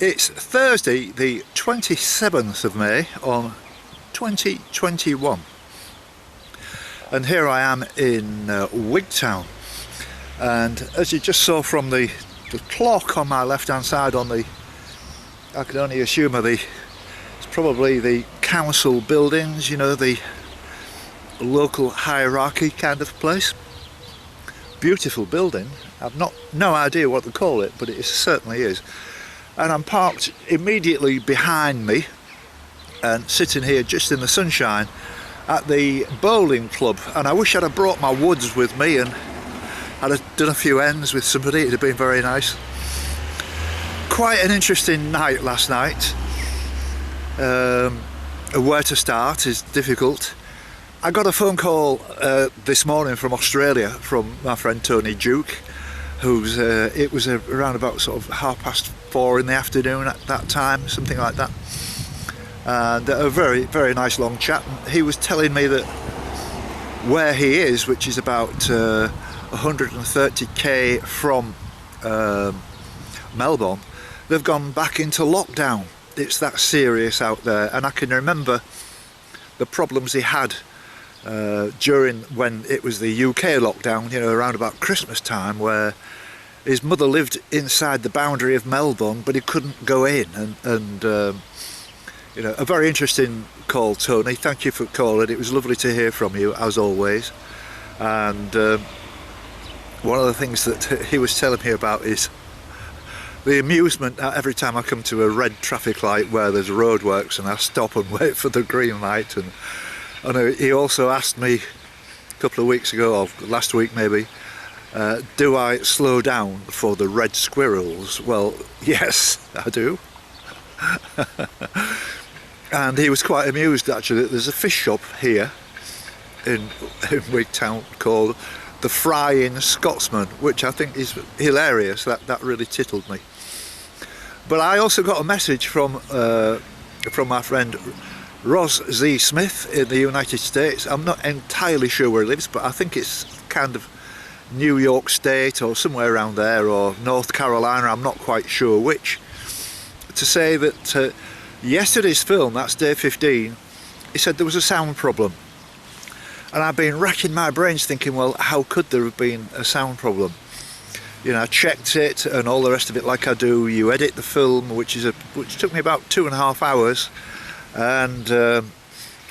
It's Thursday the 27th of May on 2021, and here I am in Wigtown, and as you just saw from the clock on my left hand side, I can only assume it's probably the council buildings, you know, the local hierarchy kind of place. Beautiful building. I've no idea what to call it, but it certainly is. And I'm parked immediately behind me and sitting here just in the sunshine at the bowling club, and I wish I'd have brought my woods with me and I'd have done a few ends with somebody. It'd have been very nice. Quite an interesting night last night. Where to start is difficult. I got a phone call this morning from Australia from my friend Tony Duke, who's it was around about sort of 4:30 in the afternoon at that time, something like that, and a very, very nice long chat. He was telling me that where he is, which is about 130k from Melbourne, they've gone back into lockdown. It's that serious out there, and I can remember the problems he had during when it was the UK lockdown, you know, around about Christmas time, where his mother lived inside the boundary of Melbourne, but he couldn't go in, and you know, a very interesting call, Tony. Thank you for calling. It was lovely to hear from you, as always. And one of the things that he was telling me about is the amusement that every time I come to a red traffic light where there's roadworks and I stop and wait for the green light. And he also asked me a couple of weeks ago, or last week maybe, do I slow down for the red squirrels? Well, yes, I do. And he was quite amused, actually. There's a fish shop here in Wigtown called the Frying Scotsman, which I think is hilarious. That really tickled me. But I also got a message from my friend Ross Z. Smith in the United States. I'm not entirely sure where he lives, but I think it's kind of New York State or somewhere around there, or North Carolina, I'm not quite sure which, to say that yesterday's film, that's day 15, he said there was a sound problem. And I've been racking my brains thinking, well, how could there have been a sound problem? You know, I checked it and all the rest of it like I do. You edit the film, which took me about 2.5 hours, and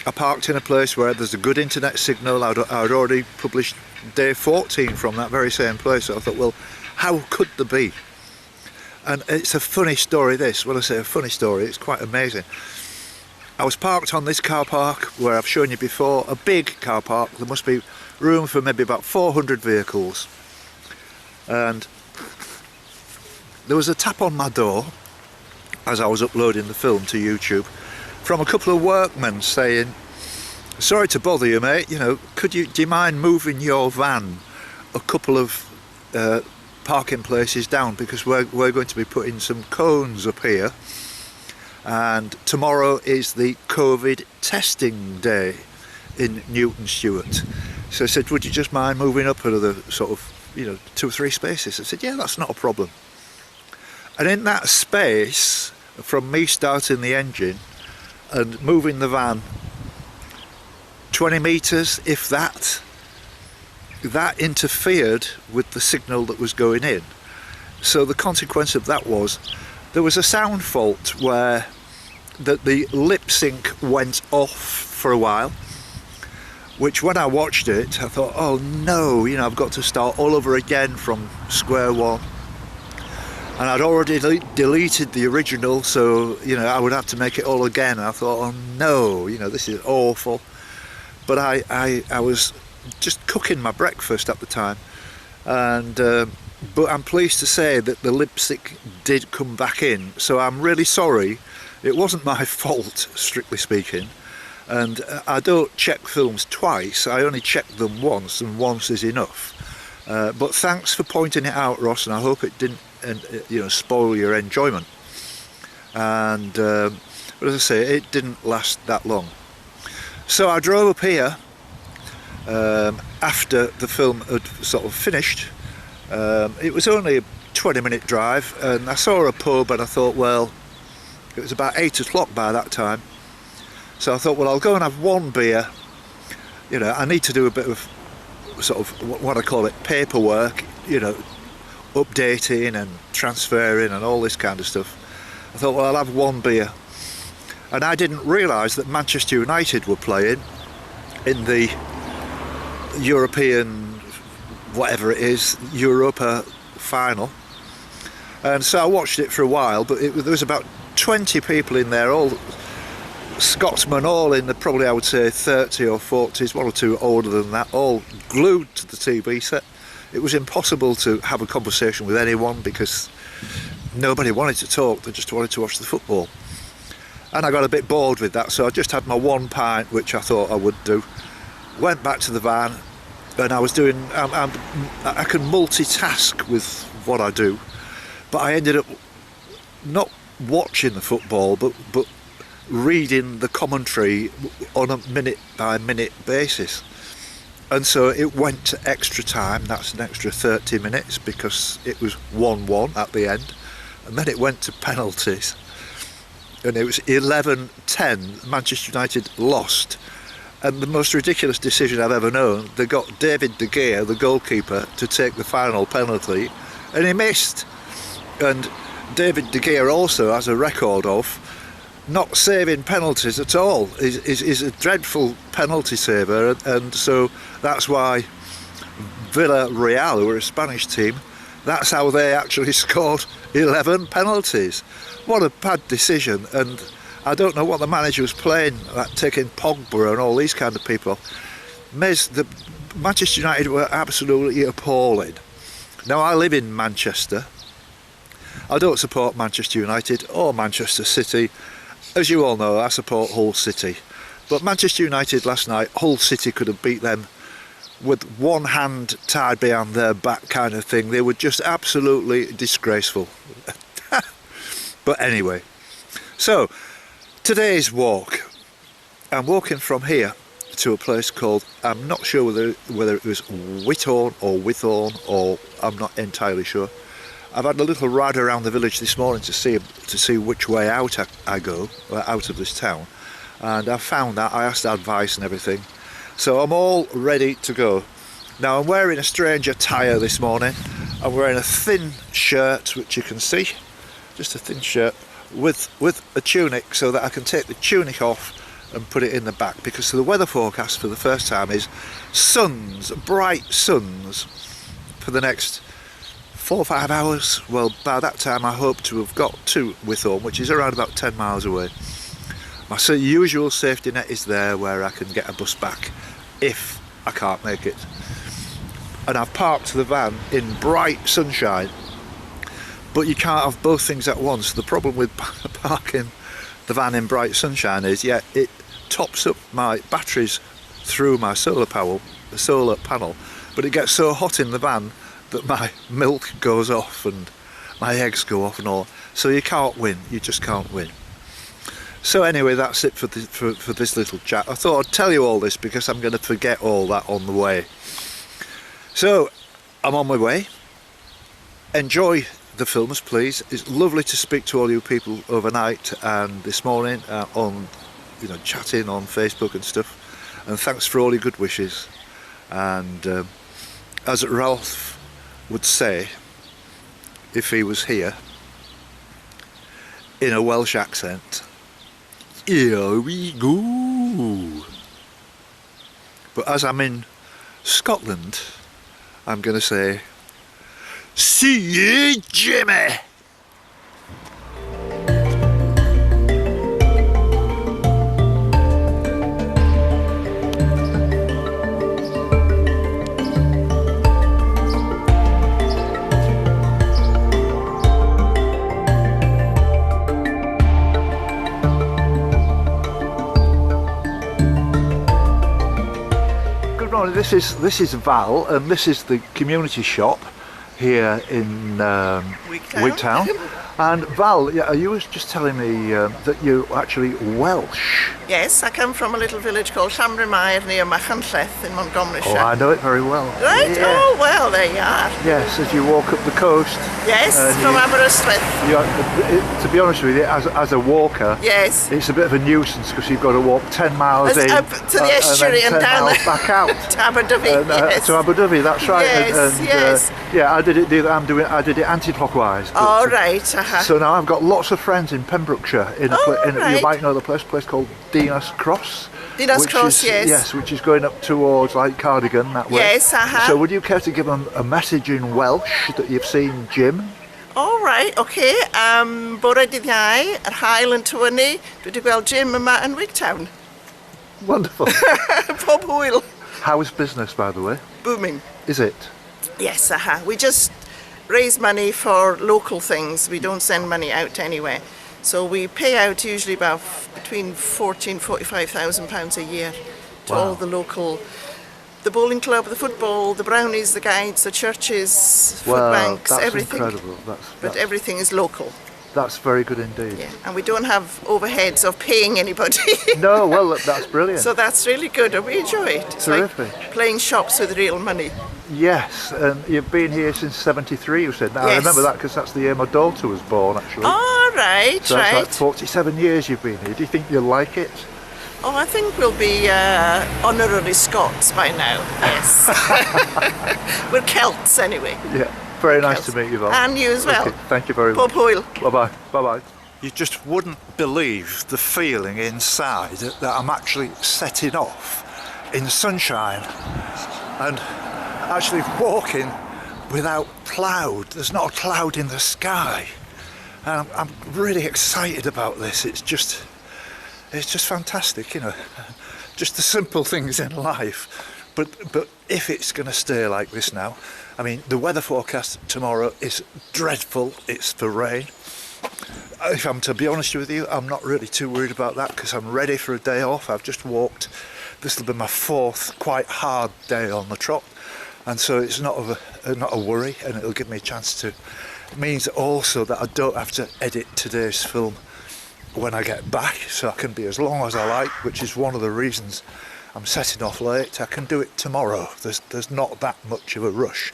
I parked in a place where there's a good internet signal. I'd already published day 14 from that very same place, so I thought, well, how could there be? And it's a funny story, this. When I say a funny story, it's quite amazing. I was parked on this car park where I've shown you before, a big car park. There must be room for maybe about 400 vehicles. And there was a tap on my door as I was uploading the film to YouTube from a couple of workmen saying, sorry to bother you, mate, you know, do you mind moving your van a couple of parking places down, because we're going to be putting some cones up here, and tomorrow is the COVID testing day in Newton Stewart. So I said, would you just mind moving up another sort of, you know, 2 or 3 spaces? I said, yeah, that's not a problem. And in that space, from me starting the engine and moving the van 20 metres, if that interfered with the signal that was going in. So the consequence of that was there was a sound fault where the lip sync went off for a while, which when I watched it I thought, oh no, you know, I've got to start all over again from square one. And I'd already deleted the original, so, you know, I would have to make it all again. And I thought, oh no, you know, this is awful. But I was just cooking my breakfast at the time, and but I'm pleased to say that the lip sync did come back in, so I'm really sorry. It wasn't my fault, strictly speaking, and I don't check films twice. I only check them once, and once is enough. But thanks for pointing it out, Ross, and I hope it didn't you know, spoil your enjoyment. And but as I say, it didn't last that long. So I drove up here after the film had sort of finished. It was only a 20-minute drive, and I saw a pub and I thought, well, It was about 8 o'clock by that time. So I thought, well, I'll go and have one beer. You know, I need to do a bit of sort of what I call it, paperwork, you know, updating and transferring and all this kind of stuff. I thought, well, I'll have one beer. And I didn't realise that Manchester United were playing in the European, whatever it is, Europa final. And so I watched it for a while, but there was about 20 people in there, all Scotsmen, all in the probably, I would say, 30 or 40s, one or two older than that, all glued to the TV set. It was impossible to have a conversation with anyone because nobody wanted to talk, they just wanted to watch the football. And I got a bit bored with that, so I just had my one pint, which I thought I would do. Went back to the van, and I was doing, I can multitask with what I do, but I ended up not watching the football, but reading the commentary on a minute by minute basis. And so it went to extra time, that's an extra 30 minutes because it was 1-1 at the end, and then it went to penalties. And it was 11-10, Manchester United lost. And the most ridiculous decision I've ever known, they got David De Gea, the goalkeeper, to take the final penalty, and he missed. And David De Gea also has a record of not saving penalties at all. He's a dreadful penalty saver, and so that's why Villarreal, who were a Spanish team, that's how they actually scored 11 penalties. What a bad decision, and I don't know what the manager was playing, like taking Pogba and all these kind of people. Manchester United were absolutely appalling. Now, I live in Manchester. I don't support Manchester United or Manchester City. As you all know, I support Hull City. But Manchester United last night, Hull City could have beat them with one hand tied behind their back kind of thing. They were just absolutely disgraceful. But anyway, so today's walk, I'm walking from here to a place called, I'm not sure whether it was Withorn or Withorn, or I'm not entirely sure. I've had a little ride around the village this morning to see which way out I go, out of this town, and I found that, I asked advice and everything, so I'm all ready to go. Now, I'm wearing a strange attire this morning. I'm wearing a thin shirt, which you can see, just a thin shirt with a tunic, so that I can take the tunic off and put it in the back, because the weather forecast for the first time is suns, bright suns for the next 4 or 5 hours. Well, by that time I hope to have got to Withorn, which is around about 10 miles away. My usual safety net is there, where I can get a bus back if I can't make it. And I've parked the van in bright sunshine, but you can't have both things at once. The problem with parking the van in bright sunshine is, yeah, it tops up my batteries through my solar panel, but it gets so hot in the van that my milk goes off and my eggs go off and all. So you can't win, you just can't win. So anyway, that's it for this little chat. I thought I'd tell you all this because I'm going to forget all that on the way. So I'm on my way. Enjoy the films, please. It's lovely to speak to all you people overnight and this morning on, you know, chatting on Facebook and stuff. And thanks for all your good wishes. And as Ralph would say, if he was here, in a Welsh accent, here we go. But as I'm in Scotland, I'm going to say, see you, Jimmy! This is Val, and this is the community shop here in Wigtown. And Val, yeah, you was just telling me that you're actually Welsh. Yes, I come from a little village called Llanbrynmair near Machynlleth in Montgomeryshire. Oh, I know it very well. Right? Yeah. Oh, well, there you are. Yes, as you walk up the coast. Yes, from Aberystwyth. To be honest with you, as a walker, Yes. it's a bit of a nuisance because you've got to walk 10 miles in Up to the estuary and then 10 and down miles back out. to Aberdyfi, yes. To Abu Dhabi, that's right. Yes, yes. Yeah, I did it anti-clockwise. All right, So now I've got lots of friends in Pembrokeshire. Right. You might know the place called Dinas Cross. Dinas Cross, yes. Yes, which is going up towards like Cardigan that way. Yes, So would you care to give them a message in Welsh that you've seen Jim? All right, okay. Bore dydd Iau, yr haul yn tywynnu. Dwi wedi gweld Jim yma yn Wigtown. Wonderful. Pob hwyl. How is business, by the way? Booming. Is it? Yes, we just raise money for local things. We don't send money out anywhere. So we pay out usually about between £40,000 and £45,000 a year to all the local, the bowling club, the football, the brownies, the guides, the churches, food banks, that's everything. Incredible. But everything is local. That's very good indeed. Yeah, and we don't have overheads of paying anybody. No, well, that's brilliant. So that's really good, and we enjoy it. It's terrific. Like playing shops with real money. Yes, and you've been here since '73, you said. Now, Yes. I remember that because that's the year my daughter was born, actually. All right, so that's right. like 47 years you've been here. Do you think you'll like it? Oh, I think we'll be honorary Scots by now, yes. We're Celts anyway. Yeah, very nice to meet you, Val. And you as well. Okay, thank you very Pob much. hwyl. Bye-bye. Bye-bye. You just wouldn't believe the feeling inside that I'm actually setting off in sunshine and actually walking without cloud. There's not a cloud in the sky. And I'm really excited about this. It's just fantastic, you know. Just the simple things in life. But if it's going to stay like this now, I mean, the weather forecast tomorrow is dreadful. It's for rain. If I'm to be honest with you, I'm not really too worried about that because I'm ready for a day off. I've just walked. This will be my fourth quite hard day on the trot, and so it's not a worry, and it'll give me a chance to. It means also that I don't have to edit today's film when I get back, so I can be as long as I like, which is one of the reasons I'm setting off late. I can do it tomorrow. There's not that much of a rush.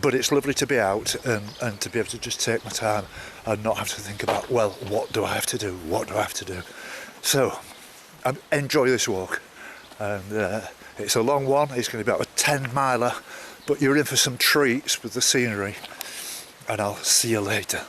But it's lovely to be out and to be able to just take my time and not have to think about, well, what do I have to do? What do I have to do? So, enjoy this walk. And it's a long one. It's going to be about a 10-miler, but you're in for some treats with the scenery. And I'll see you later.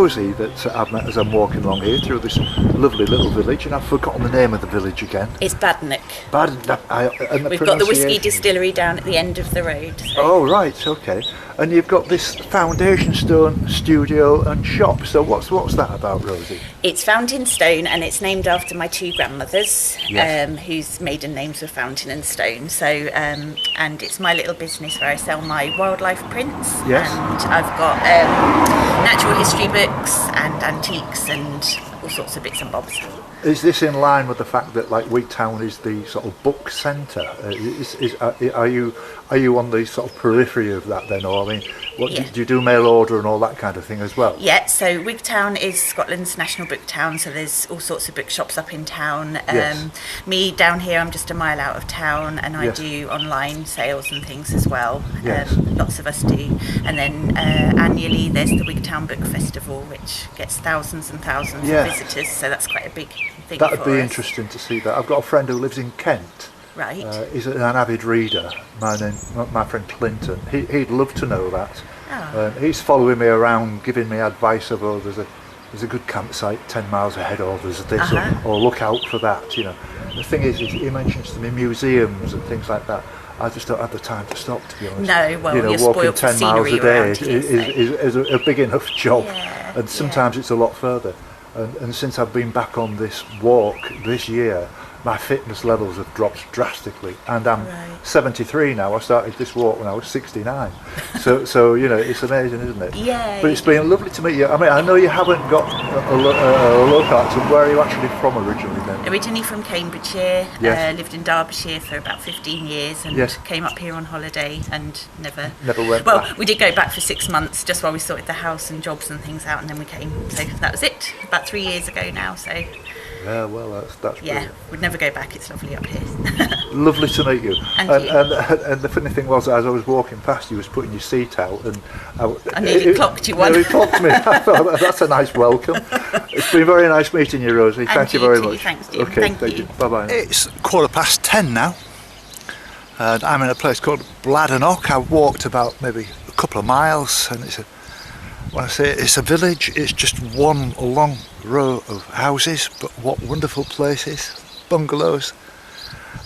Rosie that I've met as I'm walking along here through this lovely little village, and I've forgotten the name of the village again. It's Badenoch. And We've got the whisky distillery down at the end of the road. So. Oh right, okay. And you've got this foundation stone studio and shop. So what's that about, Rosie? It's Fountain Stone, and it's named after my two grandmothers, Yes. whose maiden names were Fountain and Stone. So, and it's my little business where I sell my wildlife prints. Yes. And I've got natural history books and antiques and all sorts of bits and bobs. Is this in line with the fact that like Wigtown is the sort of book centre? Are you on the sort of periphery of that then, or I mean, do you do mail order and all that kind of thing as well? Yeah, so Wigtown is Scotland's national book town, so there's all sorts of bookshops up in town. Yes. Me down here, I'm just a mile out of town, and I Yes. do online sales and things as well. Yes. Lots of us do. And then annually there's the Wigtown Book Festival, which gets thousands and thousands Yeah. of visitors, so that's quite a big thing. That'd for be us. interesting to see that. I've got a friend who lives in Kent. Right. He's an avid reader. My friend Clinton. He'd love to know that. Oh. He's following me around, giving me advice of, oh, there's a good campsite 10 miles ahead, or there's this, or look out for that. You know, the thing is he mentions to me museums and things like that. I just don't have the time to stop, to be honest. No, well, you know, you're walking spoiled for 10 miles a scenery day around here, is a big enough job, Yeah, and sometimes it's a lot further. And since I've been back on this walk this year, my fitness levels have dropped drastically, and I'm 73 now. I started this walk when I was 69, so you know, it's amazing, isn't it? Yeah. But it's been lovely to meet you. I mean, I know you haven't got a local accent. Where are you actually from originally then? Originally from Cambridgeshire, Yes. lived in Derbyshire for about 15 years and Yes. came up here on holiday and never Went well, back. we did go back for 6 months just while we sorted the house and jobs and things out, and then we came. So that was it, about 3 years ago now. So Yeah, well, that's yeah, brilliant. we'd never go back. It's lovely up here. Lovely to meet you. And you. And the funny thing was, as I was walking past, you was putting your seat out, and I nearly clocked you one. Nearly clocked me. I thought, that's a nice welcome. It's been very nice meeting you, Rosie. Thank you you very too. much. Thanks, Jim. Okay, Thank thank you. you. Bye bye. It's 10:15 now, and I'm in a place called Badenoch. I've walked about maybe a couple of miles, and when I say it's a village, it's just one long row of houses, but what wonderful places, bungalows.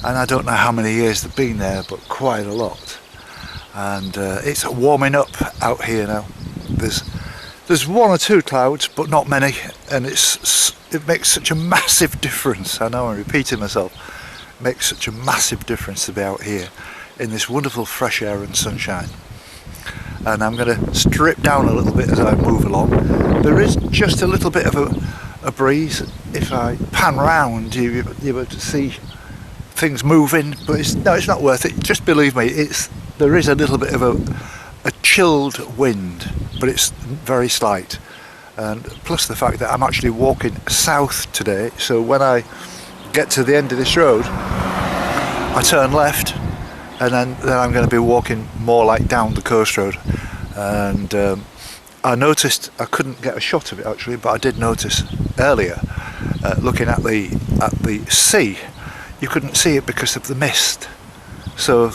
And I don't know how many years they've been there, but quite a lot. And it's warming up out here now. There's one or two clouds, but not many, and it makes such a massive difference. I know I'm repeating myself. It makes such a massive difference to be out here in this wonderful fresh air and sunshine. And I'm going to strip down a little bit as I move along. There is just a little bit of a breeze. If I pan round, you're able to see things moving, but it's not worth it. Just believe me, there is a little bit of a chilled wind, but it's very slight. And plus the fact that I'm actually walking south today, so when I get to the end of this road, I turn left, and then I'm going to be walking more like down the coast road. And I noticed I couldn't get a shot of it actually, but I did notice earlier, looking at the sea, you couldn't see it because of the mist. So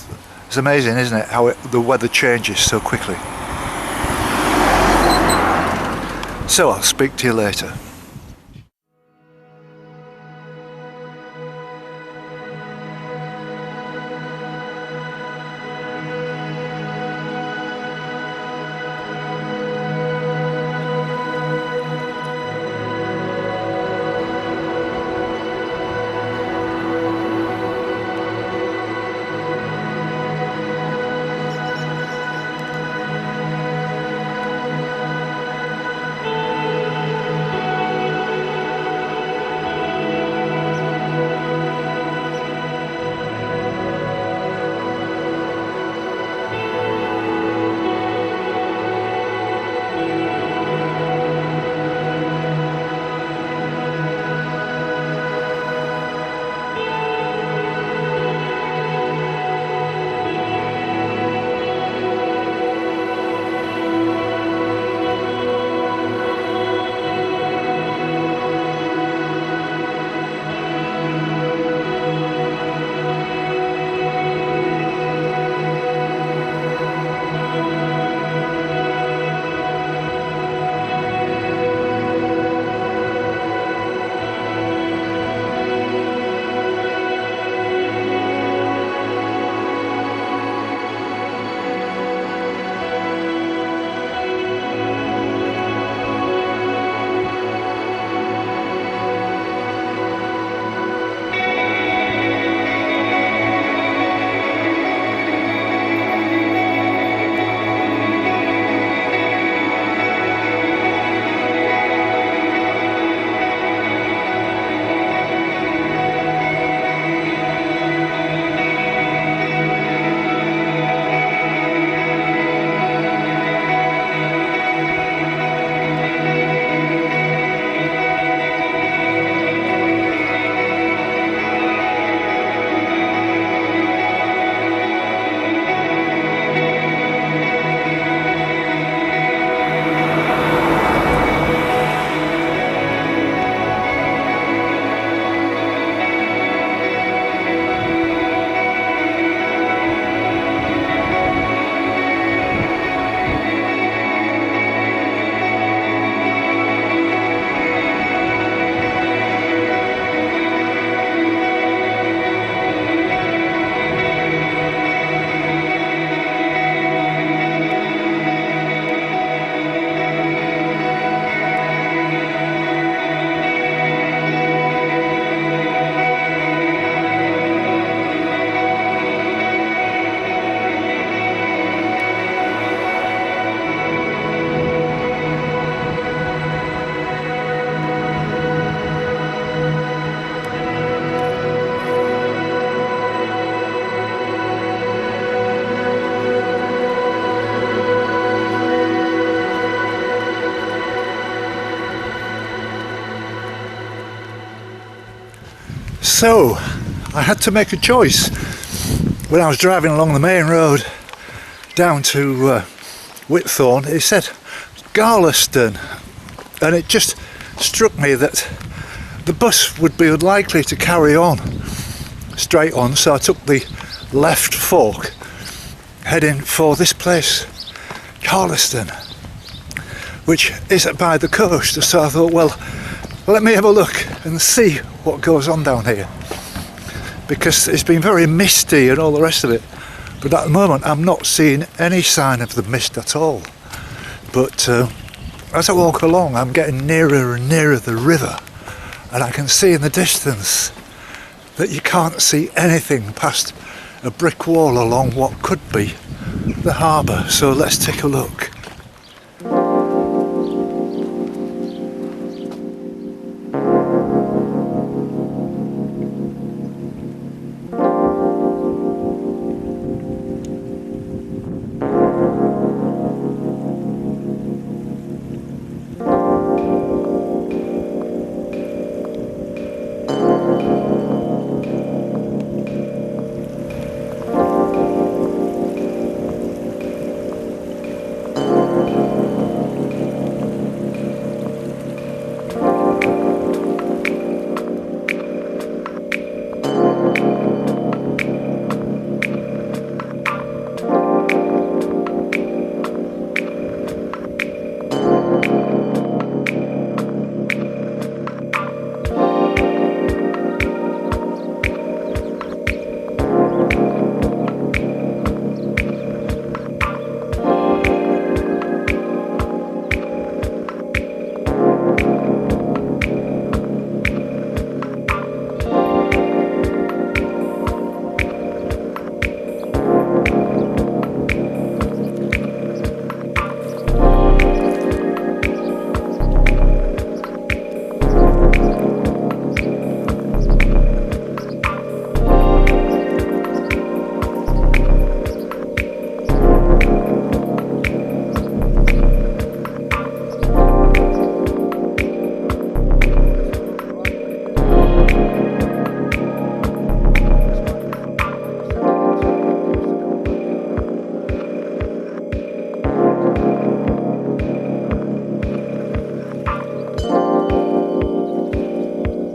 it's amazing, isn't it, how the weather changes so quickly. So I'll speak to you later. So I had to make a choice when I was driving along the main road down to Withorn. It said Garliston, and it just struck me that the bus would be unlikely to carry on straight on, so I took the left fork heading for this place, Garliston, which is by the coast. So I thought, well, let me have a look and see what goes on down here, because it's been very misty and all the rest of it, but at the moment I'm not seeing any sign of the mist at all. But as I walk along, I'm getting nearer and nearer the river, and I can see in the distance that you can't see anything past a brick wall along what could be the harbour. So let's take a look.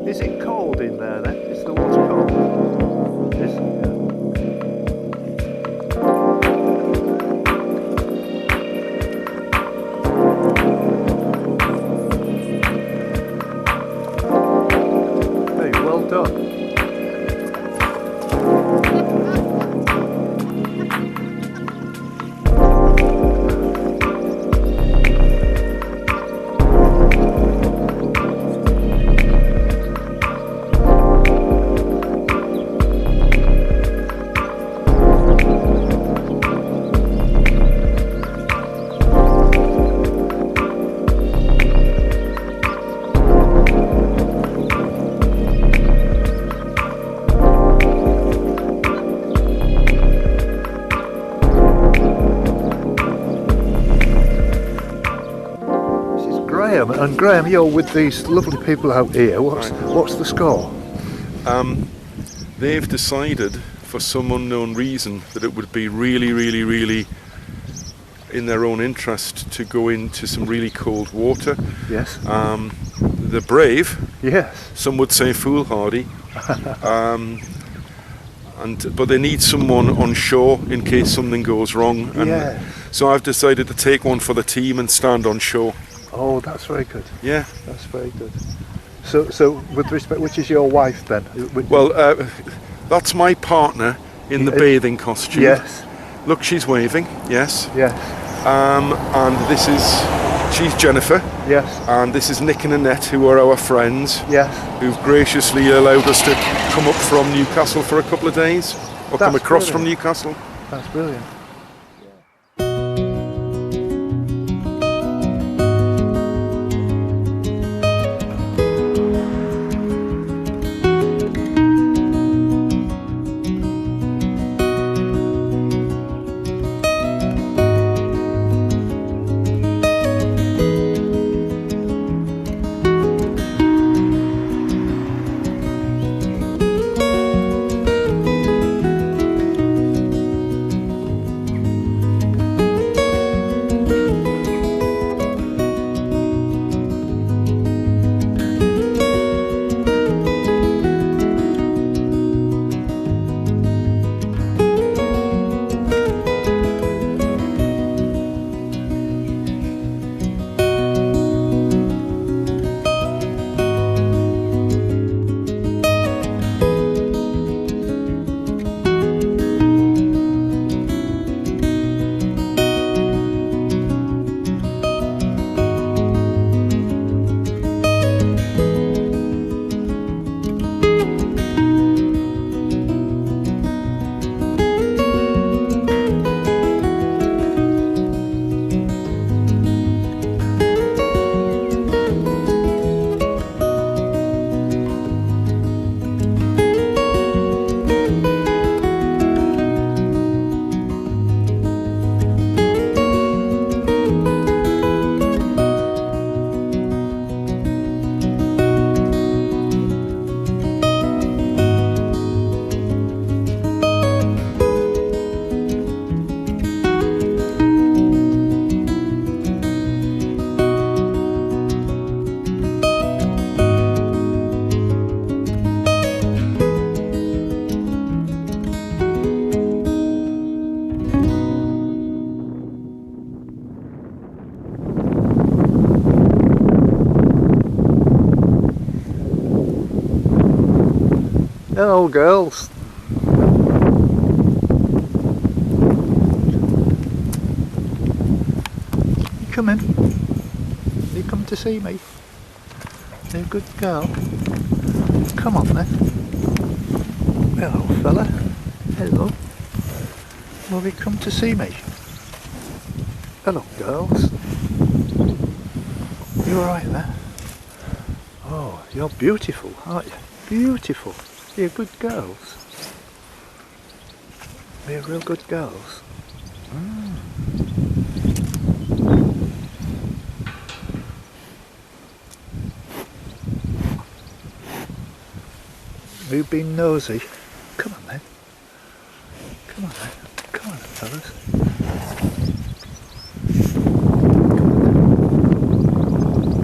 Is it cold in there then? Is the water cold? Yes. Hey, well done. And Graham, you're with these lovely people out here. What's the score? They've decided, for some unknown reason, that it would be really, really, really in their own interest to go into some really cold water. Yes. They're brave. Yes. Some would say foolhardy. But they need someone on shore in case something goes wrong. And so I've decided to take one for the team and stand on shore. Oh, that's very good. Yeah. That's very good. So with respect, which is your wife then? Well, that's my partner in the bathing costume. Yes. Look, she's waving. Yes. Yes. And she's Jennifer. Yes. And this is Nick and Annette, who are our friends. Yes. Who've graciously allowed us to come up from Newcastle for a couple of days, or come across from Newcastle. That's brilliant. Hello, girls. You coming? You come to see me? You're a good girl. Come on then. Hello, fella. Hello. Will you come to see me? Hello, girls. You alright there? Oh, you're beautiful, aren't you? Beautiful. You're good girls. You're real good girls. You've been nosy. Come on then. Come on then. Come on then, fellas.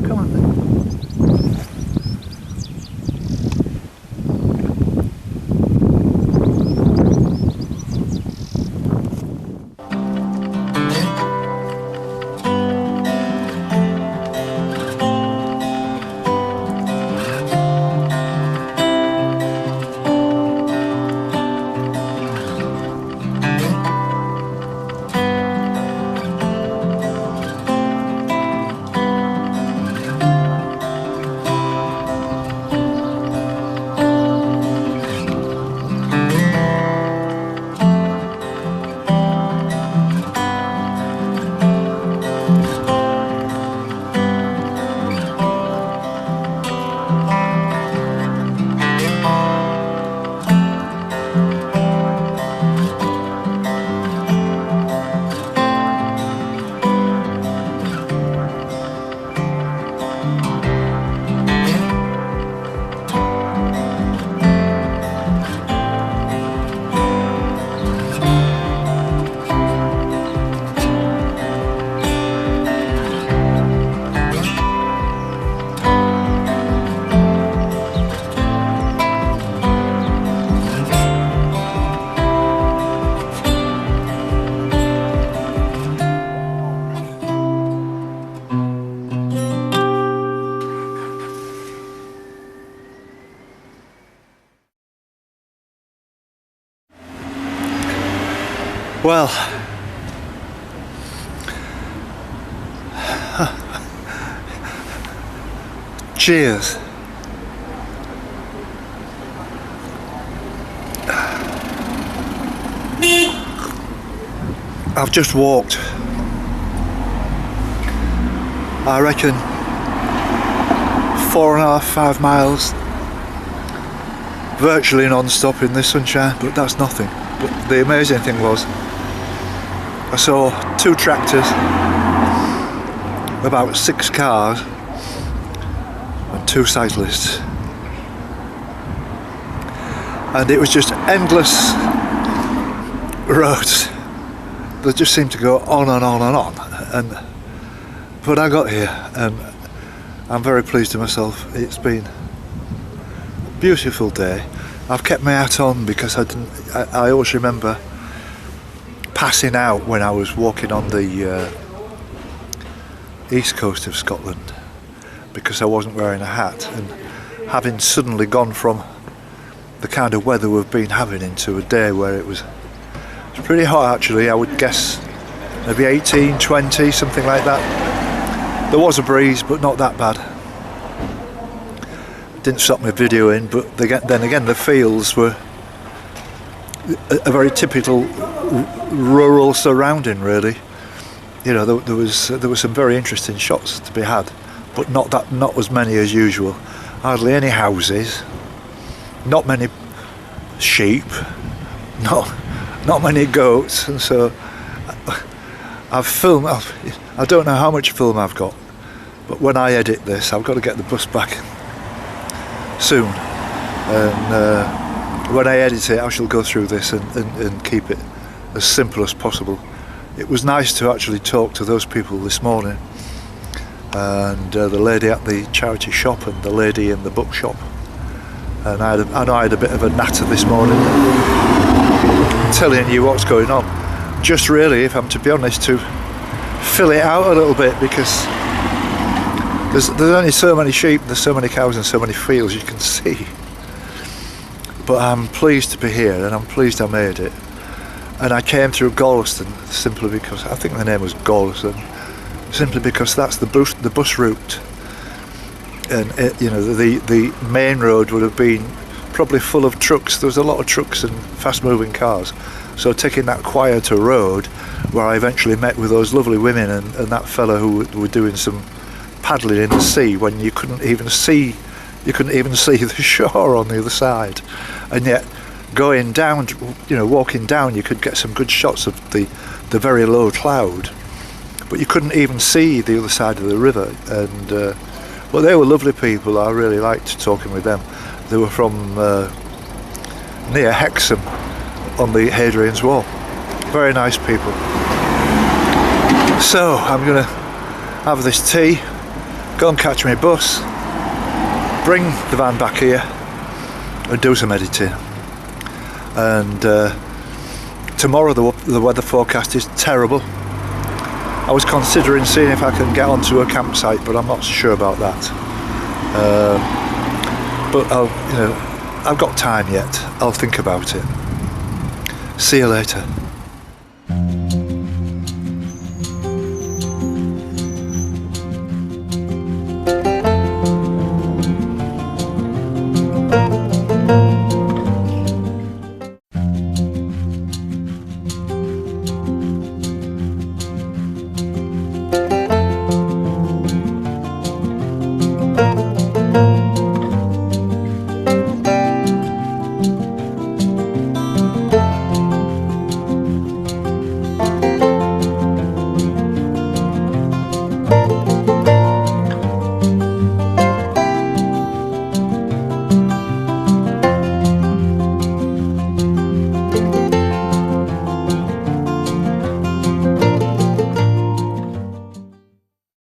Come on then. Well, cheers. I've just walked, I reckon, 4.5, 5 miles, virtually non-stop in the sunshine, but that's nothing. But the amazing thing was, I saw 2 tractors, about 6 cars and 2 cyclists, and it was just endless roads that just seemed to go on and on and on. And but I got here and I'm very pleased with myself. It's been a beautiful day. I've kept my hat on because I always remember passing out when I was walking on the east coast of Scotland because I wasn't wearing a hat, and having suddenly gone from the kind of weather we've been having into a day where it was pretty hot actually. I would guess maybe 18, 20, something like that. There was a breeze, but not that bad. Didn't stop my videoing, but then again the fields were a very typical rural surrounding, really. You know, there was some very interesting shots to be had, but not as many as usual. Hardly any houses, not many sheep, not many goats, and so I've filmed. I don't know how much film I've got, but when I edit this, I've got to get the bus back soon, and when I edit it, I shall go through this and keep it as simple as possible. It was nice to actually talk to those people this morning, and the lady at the charity shop and the lady in the bookshop, and I know I had a bit of a natter this morning, telling you what's going on. Just really, if I'm to be honest, to fill it out a little bit, because there's only so many sheep, there's so many cows and so many fields you can see. but I'm pleased to be here, and I'm pleased I made it. And I came through Gorleston simply because, I think the name was Gorleston, simply because that's the bus route. And the main road would have been probably full of trucks. There was a lot of trucks and fast moving cars. So taking that quieter road, where I eventually met with those lovely women and that fellow who were doing some paddling in the sea when you couldn't even see the shore on the other side. And yet going down, walking down, you could get some good shots of the very low cloud, but you couldn't even see the other side of the river. And well, they were lovely people. I really liked talking with them. They were from near Hexham on the Hadrian's Wall. Very nice people. So I'm gonna have this tea, go and catch my bus, bring the van back here and do some editing. And tomorrow the weather forecast is terrible. I was considering seeing if I can get onto a campsite, but I'm not sure about that. But I've got time yet. I'll think about it. See you later.